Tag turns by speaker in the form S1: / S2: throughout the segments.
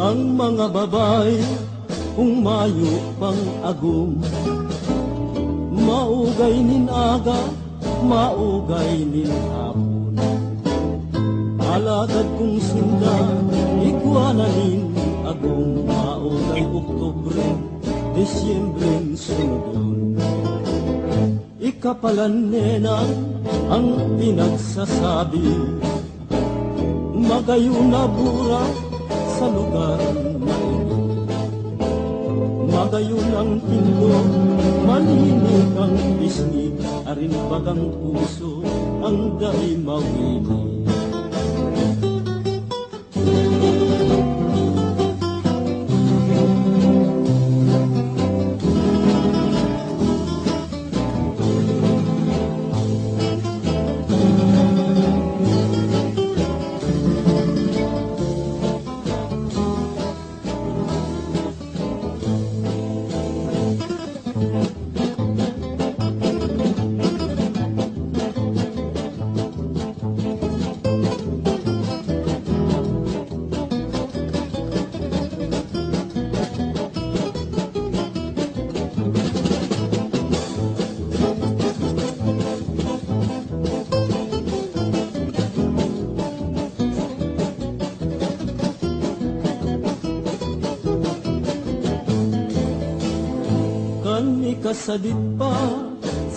S1: Ang mga babay kung mayo pang agum, maugay nin aga, maugay nin hapon. Alagad kong sinda, ikwanan agong maugay Oktubre, Desyembre sunodon. Ikapalan nenang ang pinagsasabi, magayo na bura sa lugar na ito. Magayo ng tindo, malinig ang pisngi, arin bagang puso ang dahi mawili.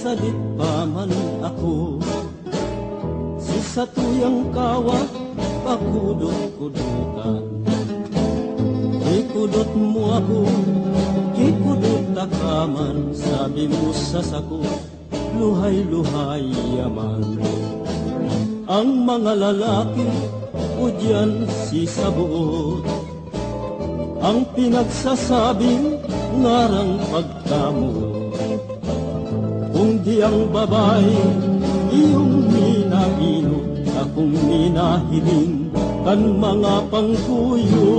S1: Sadit pa man ako, si satuyang kawat pakudot-kudutan. Ikudot mo ako, ikudot takaman, sabi mo sa sako, luhay-luhay yaman. Ang mga lalaki o diyan si sabuot, ang pinagsasabing ngarang pagkamuot. Kung di ang babae, iyong minahino, akong minahiling, kan mga pangkuyo.